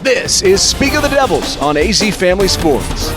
This is Speak of the Devils on AZ Family Sports.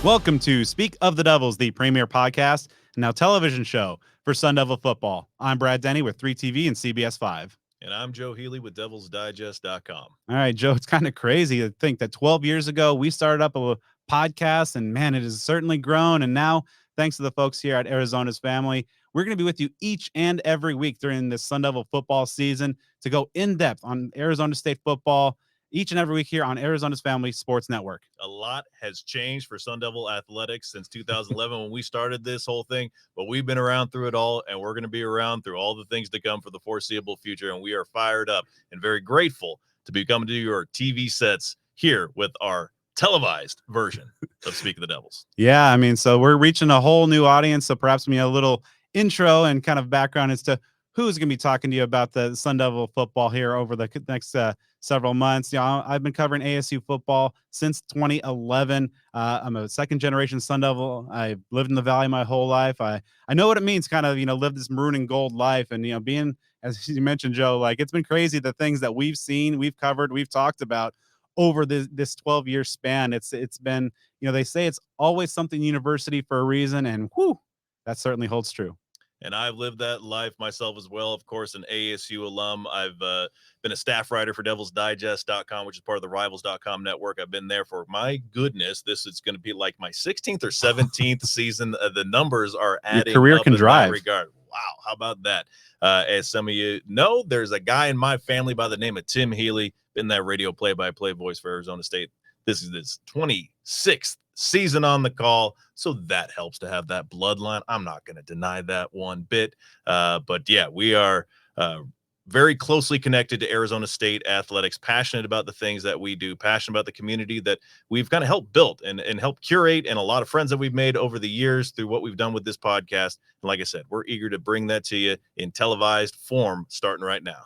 Welcome to Speak of the Devils, the premier podcast and now television show for Sun Devil football. I'm Brad Denny with 3TV and CBS 5. And I'm Joe Healey with DevilsDigest.com. All right, Joe, it's kind of crazy to think that 12 years ago we started up a podcast, and man, it has certainly grown. And now, thanks to the folks here at Arizona's Family, we're going to be with you each and every week during this Sun Devil football season to go in depth on Arizona State football each and every week here on Arizona's Family Sports Network. A lot has changed for Sun Devil athletics since 2011 when we started this whole thing, but we've been around through it all, and we're going to be around through all the things to come for the foreseeable future, and we are fired up and very grateful to be coming to your TV sets here with our televised version of Speak of the Devils. Yeah, I mean, so we're reaching a whole new audience, so perhaps a little intro and kind of background as to who's going to be talking to you about the Sun Devil football here over the next several months. I've been covering ASU football since 2011. I'm a second generation Sun Devil. I've lived in the Valley my whole life. I know what it means kind of, live this maroon and gold life. And, being, as you mentioned, Joe, like it's been crazy, the things that we've seen, we've covered, we've talked about over this 12-year span. It's been, they say it's always something university for a reason, and whew, that certainly holds true. And I've lived that life myself as well. Of course, an ASU alum. I've been a staff writer for DevilsDigest.com, which is part of the Rivals.com network. I've been there for, my goodness, this is going to be like my 16th or 17th season. The numbers are adding. Your career up can in drive. That regard. Wow, how about that? As some of you know, there's a guy in my family by the name of Tim Healey, been that radio play-by-play voice for Arizona State. This is his 26th season on the call, so that helps to have that bloodline. I'm not going to deny that one bit, but yeah, we are very closely connected to Arizona State athletics, passionate about the things that we do, passionate about the community that we've kind of helped build and help curate, and a lot of friends that we've made over the years through what we've done with this podcast. And like I said, we're eager to bring that to you in televised form starting right now.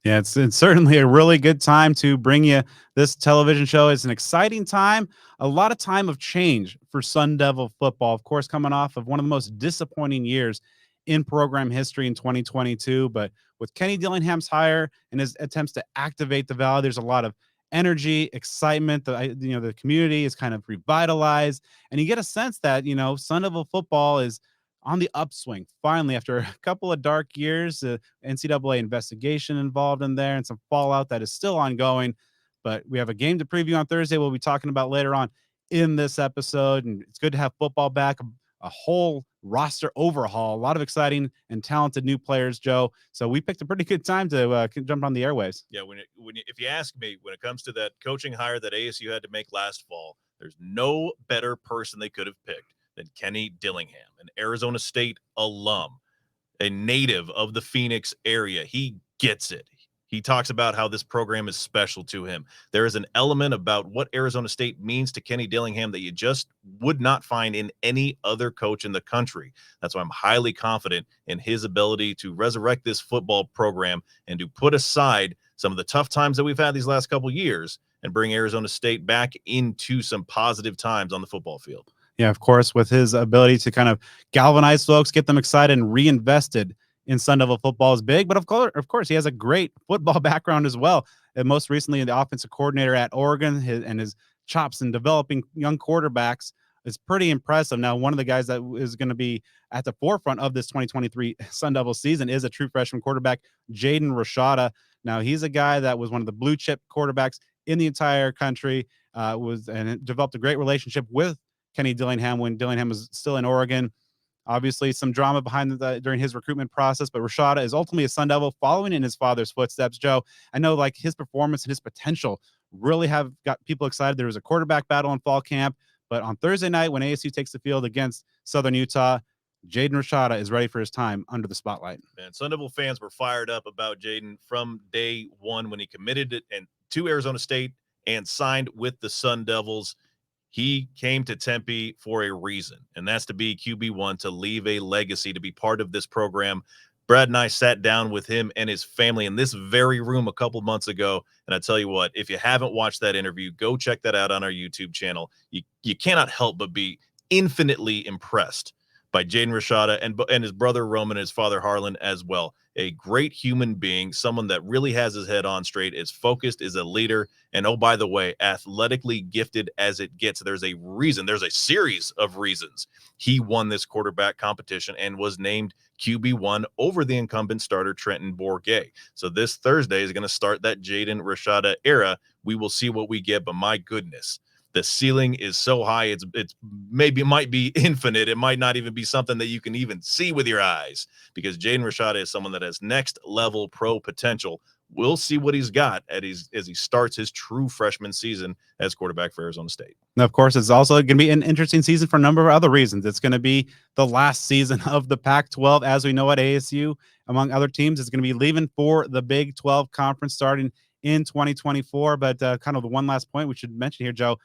Yeah, it's certainly a really good time to bring you this television show. It's an exciting time, a lot of time of change for Sun Devil football. Of course, coming off of one of the most disappointing years in program history in 2022. But with Kenny Dillingham's hire and his attempts to activate the Valley, there's a lot of energy, excitement. The community is kind of revitalized, and you get a sense that Sun Devil football is on the upswing finally after a couple of dark years. NCAA investigation involved in there and some fallout that is still ongoing, but we have a game to preview on Thursday we'll be talking about later on in this episode, and it's good to have football back, a whole roster overhaul, a lot of exciting and talented new players, Joe. So we picked a pretty good time to jump on the airwaves. Yeah, if you ask me, when it comes to that coaching hire that ASU had to make last fall, there's no better person they could have picked than Kenny Dillingham, an Arizona State alum, a native of the Phoenix area. He gets it. He talks about how this program is special to him. There is an element about what Arizona State means to Kenny Dillingham that you just would not find in any other coach in the country. That's why I'm highly confident in his ability to resurrect this football program and to put aside some of the tough times that we've had these last couple years and bring Arizona State back into some positive times on the football field. Yeah, of course, with his ability to kind of galvanize folks, get them excited and reinvested in Sun Devil football is big. But of course, he has a great football background as well. And most recently, the offensive coordinator at Oregon, and his chops in developing young quarterbacks is pretty impressive. Now, one of the guys that is going to be at the forefront of this 2023 Sun Devil season is a true freshman quarterback, Jaden Rashada. Now, he's a guy that was one of the blue chip quarterbacks in the entire country, and developed a great relationship with Kenny Dillingham when Dillingham was still in Oregon. Obviously, some drama behind during his recruitment process, but Rashada is ultimately a Sun Devil following in his father's footsteps. Joe, I know like his performance and his potential really have got people excited. There was a quarterback battle in fall camp, but on Thursday night when ASU takes the field against Southern Utah, Jaden Rashada is ready for his time under the spotlight. Man, Sun Devil fans were fired up about Jaden from day one when he committed it to Arizona State and signed with the Sun Devils. He came to Tempe for a reason, and that's to be QB1, to leave a legacy, to be part of this program. Brad and I sat down with him and his family in this very room a couple months ago, and I tell you what, if you haven't watched that interview, go check that out on our YouTube channel. You cannot help but be infinitely impressed by Jaden Rashada and his brother Roman and his father Harlan as well. A great human being, someone that really has his head on straight, is focused, is a leader, and oh, by the way, athletically gifted as it gets. There's a series of reasons he won this quarterback competition and was named QB1 over the incumbent starter Trenton Bourguet. So this Thursday is going to start that Jaden Rashada era. We will see what we get, but my goodness, the ceiling is so high. It might be infinite. It might not even be something that you can even see with your eyes, because Jaden Rashada is someone that has next level pro potential. We'll see what he's got as he starts his true freshman season as quarterback for Arizona State. And of course, it's also going to be an interesting season for a number of other reasons. It's going to be the last season of the Pac-12 as we know at ASU. Among other teams, it's going to be leaving for the Big 12 conference starting in 2024. But kind of the one last point we should mention here, Joe.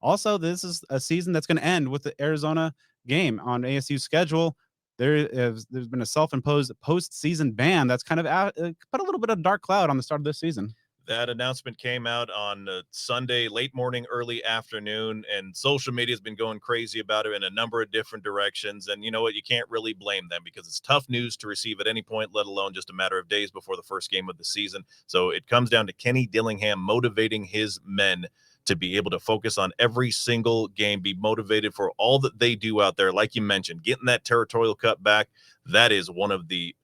Also, this is a season that's going to end with the Arizona game on ASU's schedule. There's been a self-imposed postseason ban that's kind of put a little bit of dark cloud on the start of this season. That announcement came out on Sunday, late morning, early afternoon, and social media has been going crazy about it in a number of different directions. And you know what? You can't really blame them, because it's tough news to receive at any point, let alone just a matter of days before the first game of the season. So it comes down to Kenny Dillingham motivating his men to be able to focus on every single game, be motivated for all that they do out there. Like you mentioned, getting that territorial cut back, that is one of the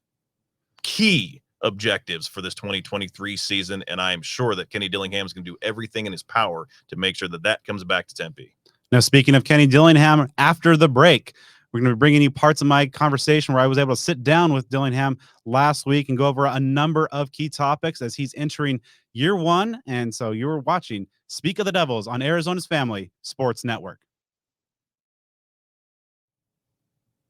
key objectives for this 2023 season. And I am sure that Kenny Dillingham is going to do everything in his power to make sure that comes back to Tempe. Now, speaking of Kenny Dillingham, after the break, we're going to be bringing you parts of my conversation where I was able to sit down with Dillingham last week and go over a number of key topics as he's entering year one. And so you were watching Speak of the Devils on Arizona's Family Sports Network.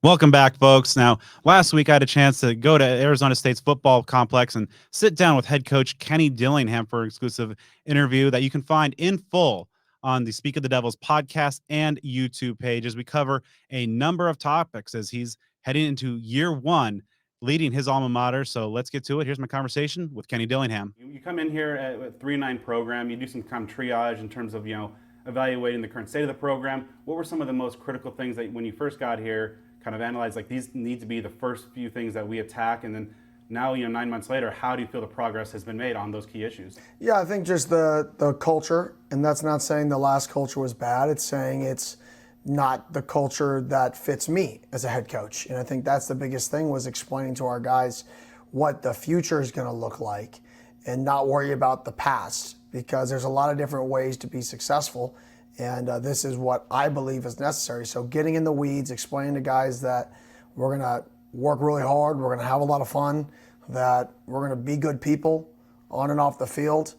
Welcome back, folks. Now, last week I had a chance to go to Arizona State's football complex and sit down with head coach Kenny Dillingham for an exclusive interview that you can find in full on the Speak of the Devils podcast and YouTube page, as we cover a number of topics as he's heading into year one, leading his alma mater. So let's get to it. Here's my conversation with Kenny Dillingham. You come in here at a 3-9 program. You do some kind of triage in terms of, evaluating the current state of the program. What were some of the most critical things that when you first got here, kind of analyze, like, these need to be the first few things that we attack? And then now, 9 months later, how do you feel the progress has been made on those key issues? Yeah, I think just the culture, and that's not saying the last culture was bad. It's saying it's not the culture that fits me as a head coach. And I think that's the biggest thing, was explaining to our guys what the future is going to look like and not worry about the past, because there's a lot of different ways to be successful. And this is what I believe is necessary. So getting in the weeds, explaining to guys that we're going to work really hard, we're going to have a lot of fun, that we're going to be good people on and off the field,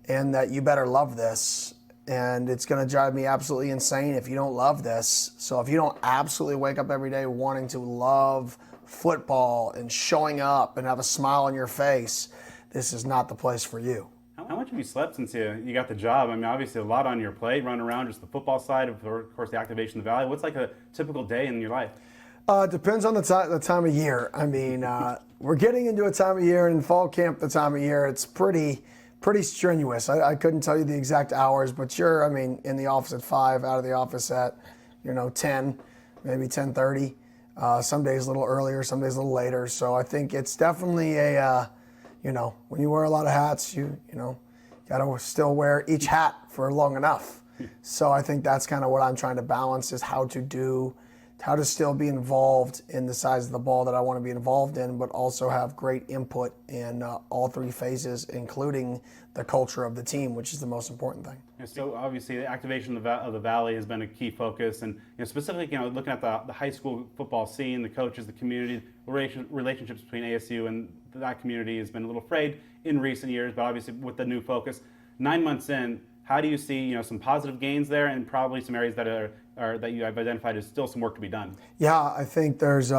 and that you better love this. And it's going to drive me absolutely insane if you don't love this. So if you don't absolutely wake up every day wanting to love football and showing up and have a smile on your face, this is not the place for you. How much have you slept since you got the job? I mean, obviously a lot on your plate, running around just the football side, of course, the activation of the Valley. What's like a typical day in your life? Depends on the time of year. I mean, we're getting into a time of year, and in fall camp, the time of year, it's pretty strenuous. I couldn't tell you the exact hours, but you're, in the office at 5, out of the office at, 10, maybe 10:30. Some days a little earlier, some days a little later. So I think it's definitely when you wear a lot of hats, you got to still wear each hat for long enough. So I think that's kind of what I'm trying to balance, is how to still be involved in the size of the ball that I want to be involved in, but also have great input in all three phases, including the culture of the team, which is the most important thing. Yeah, so obviously the activation of the Valley has been a key focus, and specifically, looking at the high school football scene, the coaches, the community, relationships between ASU and that community has been a little frayed in recent years, but obviously with the new focus, 9 months in, how do you see some positive gains there, and probably some areas that you have identified as still some work to be done? Yeah, I think there's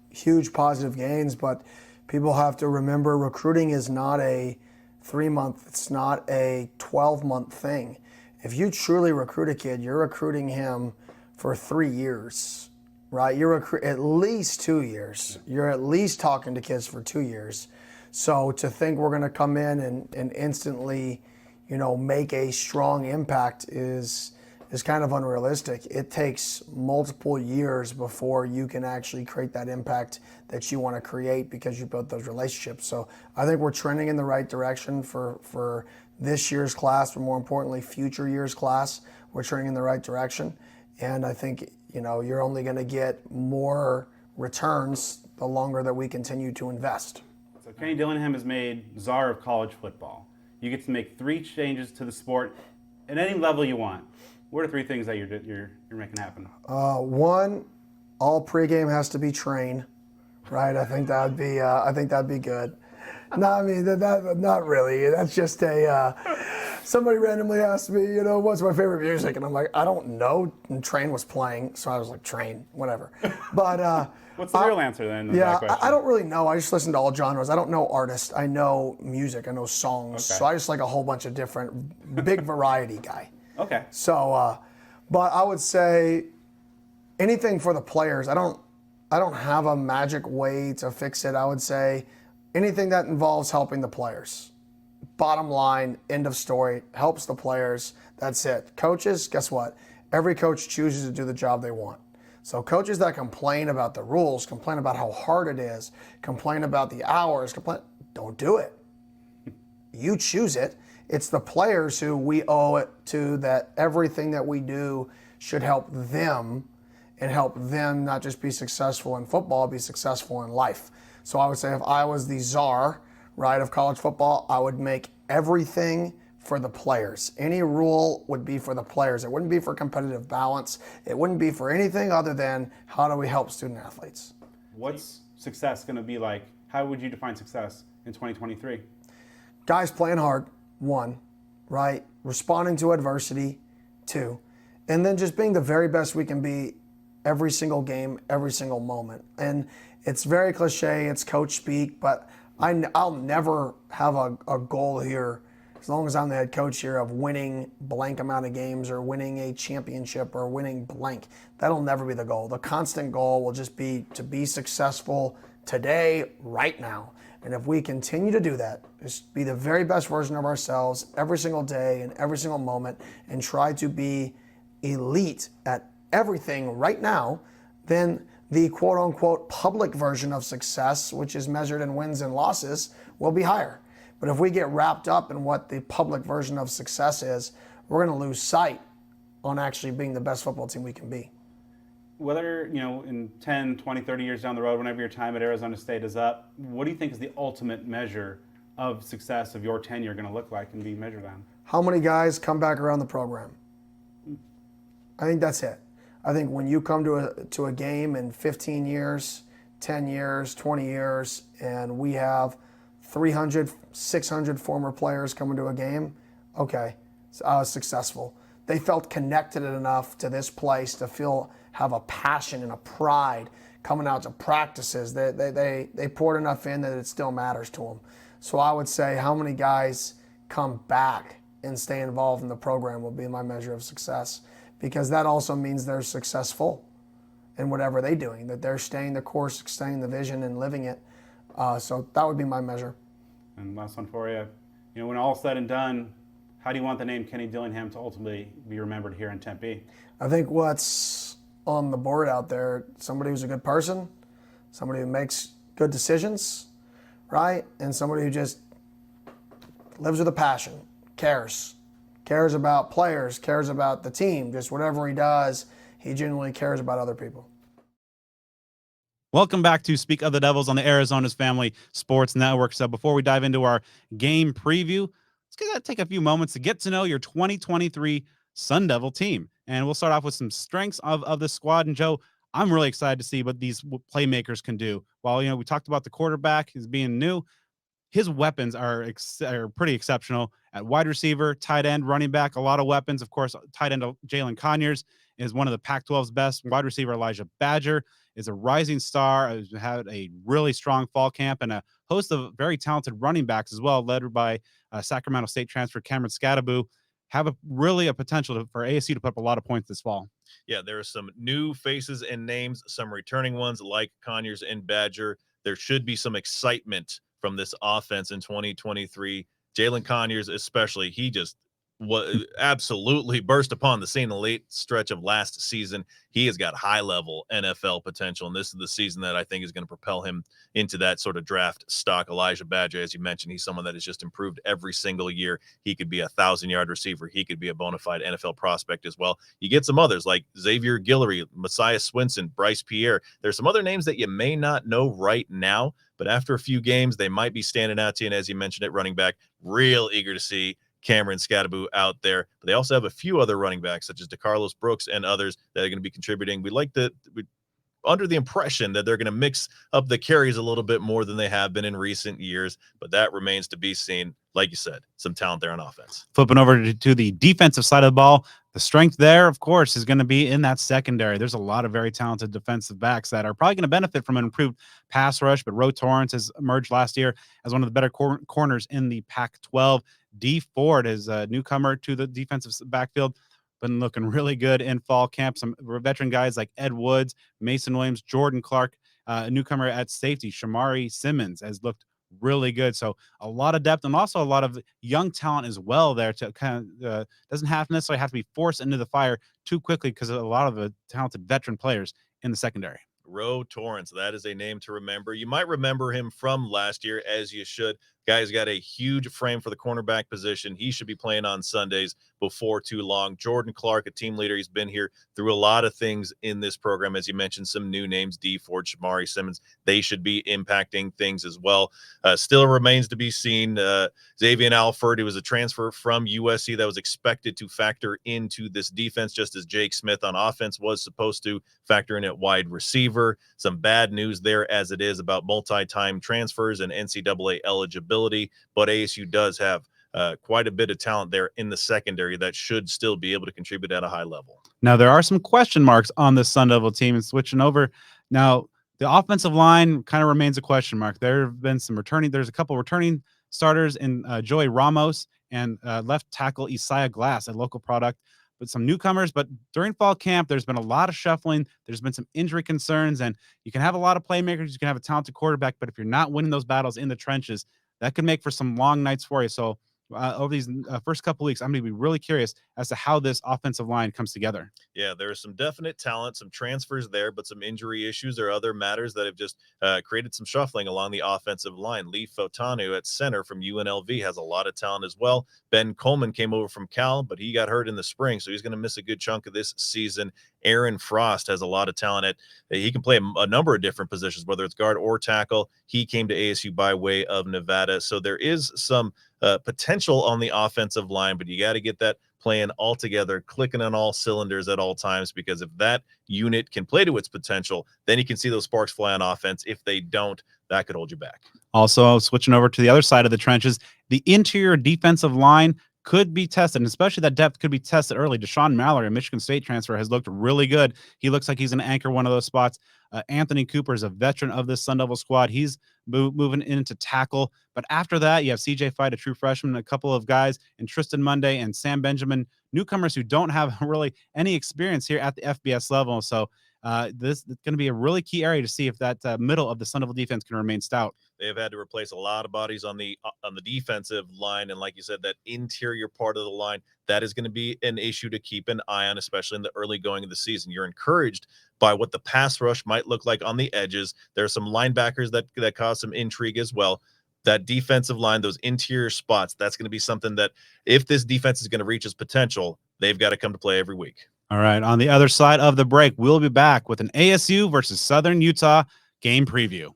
huge positive gains, but people have to remember recruiting is not a 3-month, it's not a 12-month thing. If you truly recruit a kid, you're recruiting him for 3 years, right? You're at least 2 years. You're at least talking to kids for 2 years. So to think we're going to come in and instantly, make a strong impact is is kind of unrealistic. It takes multiple years before you can actually create that impact that you want to create because you built those relationships. So I think we're trending in the right direction for this year's class, but more importantly, future years' class. We're trending in the right direction. And I think, you're only going to get more returns the longer that we continue to invest. So Kenny Dillingham is made czar of college football. You get to make 3 changes to the sport at any level you want. What are 3 things that you're making happen? One, all pregame has to be train, right? I think that'd be good. No, I mean that not really. That's just a. Somebody randomly asked me, what's my favorite music, and I'm like, I don't know. And Train was playing, so I was like, Train, whatever. But what's the real answer then? Yeah, I don't really know. I just listen to all genres. I don't know artists. I know music. I know songs. Okay. So I just like a whole bunch of different, big variety guy. Okay. So, but I would say anything for the players. I don't have a magic way to fix it. I would say anything that involves helping the players. Bottom line, end of story, helps the players. That's it. Coaches, guess what? Every coach chooses to do the job they want. So coaches that complain about the rules, complain about how hard it is, complain about the hours, don't do it. You choose it. It's the players who we owe it to, that everything that we do should help them and help them not just be successful in football, be successful in life. So I would say if I was the czar, right, of college football, I would make everything for the players. Any rule would be for the players. It wouldn't be for competitive balance. It wouldn't be for anything other than how do we help student athletes. What's success going to be like? How would you define success in 2023? Guys playing hard, 1, right? Responding to adversity, 2. And then just being the very best we can be every single game, every single moment. And it's very cliche, it's coach speak, but I'll never have a goal here, as long as I'm the head coach here, of winning blank amount of games or winning a championship or winning blank. That'll never be the goal. The constant goal will just be to be successful today, right now. And if we continue to do that, just be the very best version of ourselves every single day and every single moment, and try to be elite at everything right now, then the quote-unquote public version of success, which is measured in wins and losses, will be higher. But if we get wrapped up in what the public version of success is, we're going to lose sight on actually being the best football team we can be. Whether, in 10, 20, 30 years down the road, whenever your time at Arizona State is up, what do you think is the ultimate measure of success of your tenure going to look like and be measured on? How many guys come back around the program? I think that's it. I think when you come to a game in 15 years, 10 years, 20 years, and we have 300, 600 former players coming to a game, okay, so I was successful. They felt connected enough to this place to have a passion and a pride coming out to practices. They poured enough in that it still matters to them. So I would say how many guys come back and stay involved in the program will be my measure of success, because that also means they're successful in whatever they're doing, that they're staying the course, staying the vision, and living it. So that would be my measure. And last one for you. When all's said and done, how do you want the name Kenny Dillingham to ultimately be remembered here in Tempe? I think what's on the board out there, somebody who's a good person, somebody who makes good decisions, right? And somebody who just lives with a passion, cares about players, cares about the team, just whatever he does, he genuinely cares about other people. Welcome back to Speak of the Devils on the Arizona's Family Sports Network. So before we dive into our game preview, let's take a few moments to get to know your 2023 Sun Devil team. And we'll start off with some strengths of the squad. And Joe, I'm really excited to see what these playmakers can do. While, we talked about the quarterback as being new, his weapons are pretty exceptional at wide receiver, tight end, running back, a lot of weapons. Of course, tight end Jalen Conyers is one of the Pac-12's best. Wide receiver Elijah Badger is a rising star, has had a really strong fall camp, and a host of very talented running backs as well, led by Sacramento State transfer Cameron Scadaboo, have a potential for ASU to put up a lot of points this fall. Yeah, there are some new faces and names, some returning ones like Conyers and Badger. There should be some excitement from this offense in 2023. Jalen Conyers especially, he just absolutely burst upon the scene in the late stretch of last season. He has got high level NFL potential, and this is the season that I think is going to propel him into that sort of draft stock. Elijah Badger, as you mentioned, he's someone that has just improved every single year. He could be a 1,000-yard receiver. He could be a bona fide NFL prospect as well. You get some others like Xavier Guillory, Messiah Swinson, Bryce Pierre. There's some other names that you may not know right now, but after a few games, they might be standing out to you. And as you mentioned at running back, real eager to see Cameron Scadaboo out there. But they also have a few other running backs, such as DeCarlos Brooks and others that are going to be contributing. We under the impression that they're going to mix up the carries a little bit more than they have been in recent years, but that remains to be seen. Like you said, some talent there on offense. Flipping over to the defensive side of the ball, the strength there, of course, is going to be in that secondary. There's a lot of very talented defensive backs that are probably going to benefit from an improved pass rush, but Ro Torrance has emerged last year as one of the better corners in the Pac-12. D Ford is a newcomer to the defensive backfield, been looking really good in fall camp. Some veteran guys like Ed Woods, Mason Williams, Jordan Clark, a newcomer at safety, Shamari Simmons, has looked really good. So a lot of depth and also a lot of young talent as well there to kind of doesn't necessarily have to be forced into the fire too quickly because of a lot of the talented veteran players in the secondary. Ro Torrance, that is a name to remember. You might remember him from last year, as you should. Guy's got a huge frame for the cornerback position. He should be playing on Sundays before too long. Jordan Clark, a team leader, he's been here through a lot of things in this program. As you mentioned, some new names, D Ford, Shamari Simmons, they should be impacting things as well. Still remains to be seen. Xavier Alford, who was a transfer from USC that was expected to factor into this defense, just as Jake Smith on offense was supposed to factor in at wide receiver. Some bad news there as it is about multi-time transfers and NCAA eligibility, but ASU does have quite a bit of talent there in the secondary that should still be able to contribute at a high level. Now, there are some question marks on the Sun Devil team, and switching over now, the offensive line kind of remains a question mark. There have been some returning. There's a couple returning starters in Joey Ramos and left tackle Isaiah Glass, a local product, but some newcomers. But during fall camp, there's been a lot of shuffling. There's been some injury concerns, and you can have a lot of playmakers. You can have a talented quarterback, but if you're not winning those battles in the trenches, that could make for some long nights for you. So over these first couple weeks, I'm going to be really curious as to how this offensive line comes together. Yeah, there's some definite talent, some transfers there, but some injury issues or other matters that have just created some shuffling along the offensive line. Lee Fotanu at center from UNLV has a lot of talent as well. Ben Coleman came over from Cal, but he got hurt in the spring, so he's going to miss a good chunk of this season. Aaron Frost has a lot of talent. He can play a number of different positions, whether it's guard or tackle. He came to ASU by way of Nevada, so there is some potential on the offensive line, but you got to get that playing all together, clicking on all cylinders at all times, because if that unit can play to its potential, then you can see those sparks fly on offense. If they don't, that could hold you back. Also, switching over to the other side of the trenches, the interior defensive line could be tested, and especially that depth could be tested early. Deshaun Mallory, a Michigan State transfer, has looked really good. He looks like he's an anchor one of those spots. Anthony Cooper is a veteran of this Sun Devil squad. He's moving into tackle. But after that, you have CJ Fight, a true freshman, a couple of guys, and Tristan Monday and Sam Benjamin, newcomers who don't have really any experience here at the FBS level. So this is going to be a really key area to see if that middle of the Sun Devil defense can remain stout. They have had to replace a lot of bodies on the defensive line, and like you said, that interior part of the line, that is going to be an issue to keep an eye on, especially in the early going of the season. You're encouraged by what the pass rush might look like on the edges. There are some linebackers that cause some intrigue as well. That defensive line, those interior spots, that's going to be something that if this defense is going to reach its potential, they've got to come to play every week. All right, on the other side of the break, we'll be back with an ASU versus Southern Utah game preview.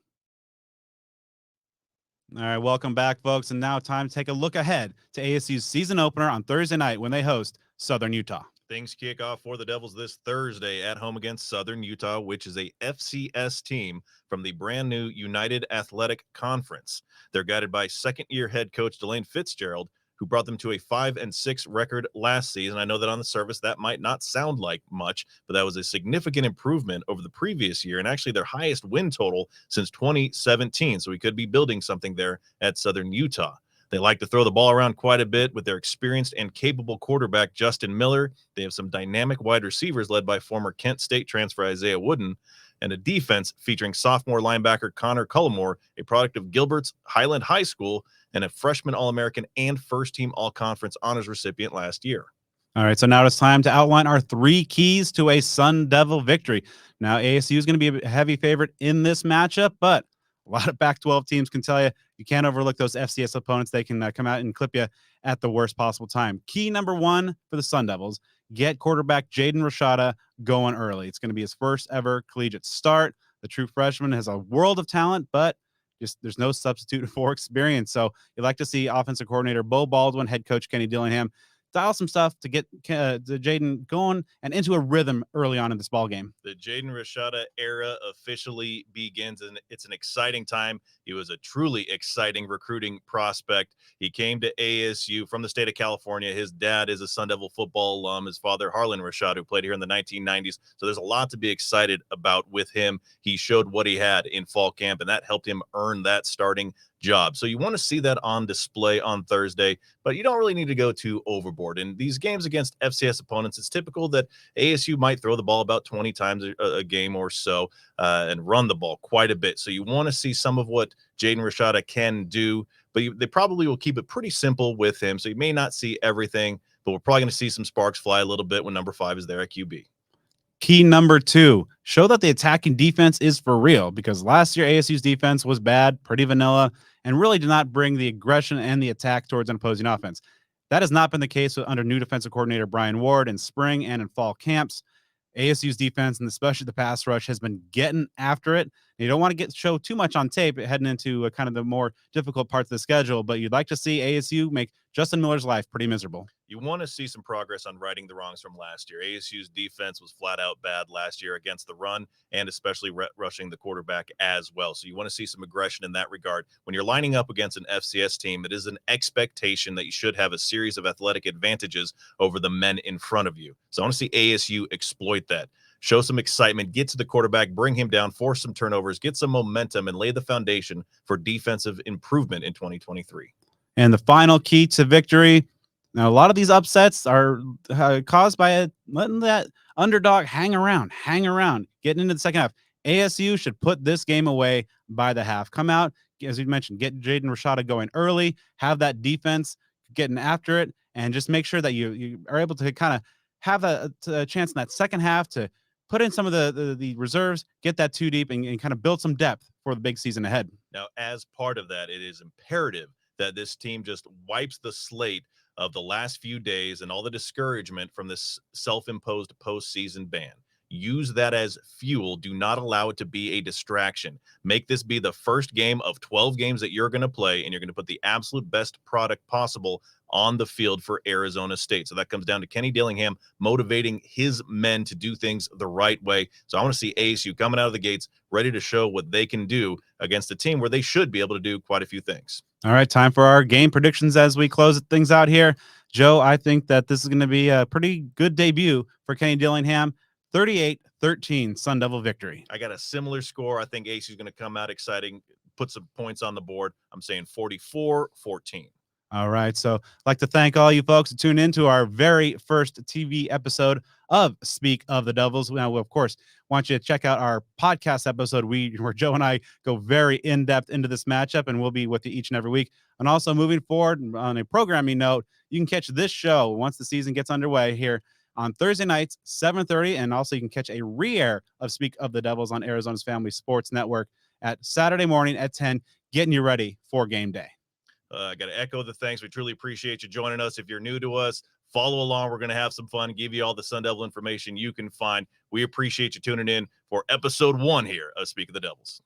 All right, welcome back, folks. And now time to take a look ahead to ASU's season opener on Thursday night when they host Southern Utah. Things kick off for the Devils this Thursday at home against Southern Utah, which is a FCS team from the brand new United Athletic Conference. They're guided by second-year head coach Delane Fitzgerald, who brought them to a 5-6 record last season. I know that on the surface that might not sound like much, but that was a significant improvement over the previous year and actually their highest win total since 2017. So we could be building something there at Southern Utah. They like to throw the ball around quite a bit with their experienced and capable quarterback, Justin Miller. They have some dynamic wide receivers led by former Kent State transfer Isaiah Wooden. and a defense featuring sophomore linebacker Connor Cullimore, a product of Gilbert's Highland High School, and a freshman All-American and first-team All-Conference honors recipient last year. All right, so now it's time to outline our 3 keys to a Sun Devil victory. Now, ASU is going to be a heavy favorite in this matchup, but a lot of Pac-12 teams can tell you can't overlook those FCS opponents. They can come out and clip you at the worst possible time. Key number 1 for the Sun Devils, get quarterback Jaden Rashada going early. It's going to be his first ever collegiate start. The true freshman has a world of talent, but just there's no substitute for experience. So you'd like to see offensive coordinator Bo Baldwin, head coach Kenny Dillingham, dial some stuff to get Jaden going and into a rhythm early on in this ball game. The Jaden Rashada era officially begins, and it's an exciting time. He was a truly exciting recruiting prospect. He came to ASU from the state of California. His dad is a Sun Devil football alum. His father, Harlan Rashada, who played here in the 1990s. So there's a lot to be excited about with him. He showed what he had in fall camp, and that helped him earn that starting job. So you want to see that on display on Thursday, but you don't really need to go too overboard. In these games against FCS opponents, it's typical that ASU might throw the ball about 20 times a game or so and run the ball quite a bit. So you want to see some of what Jaden Rashada can do, but they probably will keep it pretty simple with him. So you may not see everything, but we're probably going to see some sparks fly a little bit when number 5 is there at QB. Key number 2, show that the attacking defense is for real, because last year ASU's defense was bad, pretty vanilla, and really did not bring the aggression and the attack towards an opposing offense. That has not been the case under new defensive coordinator Brian Ward in spring and in fall camps. ASU's defense, and especially the pass rush, has been getting after it. You don't want to show too much on tape heading into kind of the more difficult parts of the schedule, but you'd like to see ASU make Justin Miller's life pretty miserable. You want to see some progress on righting the wrongs from last year. ASU's defense was flat out bad last year against the run and especially rushing the quarterback as well. So you want to see some aggression in that regard. When you're lining up against an FCS team, it is an expectation that you should have a series of athletic advantages over the men in front of you. So I want to see ASU exploit that. Show some excitement, get to the quarterback, bring him down, force some turnovers, get some momentum, and lay the foundation for defensive improvement in 2023. And the final key to victory. Now, a lot of these upsets are caused by letting that underdog hang around, getting into the second half. ASU should put this game away by the half. Come out, as you mentioned, get Jaden Rashada going early, have that defense getting after it, and just make sure that you are able to kind of have a chance in that second half to put in some of the reserves, get that 2 deep, and kind of build some depth for the big season ahead. Now, as part of that, it is imperative that this team just wipes the slate of the last few days and all the discouragement from this self-imposed postseason ban. Use that as fuel. Do not allow it to be a distraction. Make this be the first game of 12 games that you're going to play, and you're going to put the absolute best product possible on the field for Arizona State. So that comes down to Kenny Dillingham motivating his men to do things the right way. So I want to see ASU coming out of the gates ready to show what they can do against a team where they should be able to do quite a few things. All right, time for our game predictions as we close things out here. Joe, I think that this is going to be a pretty good debut for Kenny Dillingham. 38-13 Sun Devil victory. I got a similar score. I think ASU is going to come out exciting, put some points on the board. I'm saying 44-14. All right. So I'd like to thank all you folks who tuned in to our very first TV episode of Speak of the Devils. Now, we, of course, want you to check out our podcast episode where Joe and I go very in-depth into this matchup, and we'll be with you each and every week. And also moving forward on a programming note, you can catch this show once the season gets underway here on Thursday nights, 7:30, and also you can catch a re-air of Speak of the Devils on Arizona's Family Sports Network at Saturday morning at 10, getting you ready for game day. I got to echo the thanks. We truly appreciate you joining us. If you're new to us, follow along. We're going to have some fun, give you all the Sun Devil information you can find. We appreciate you tuning in for episode 1 here of Speak of the Devils.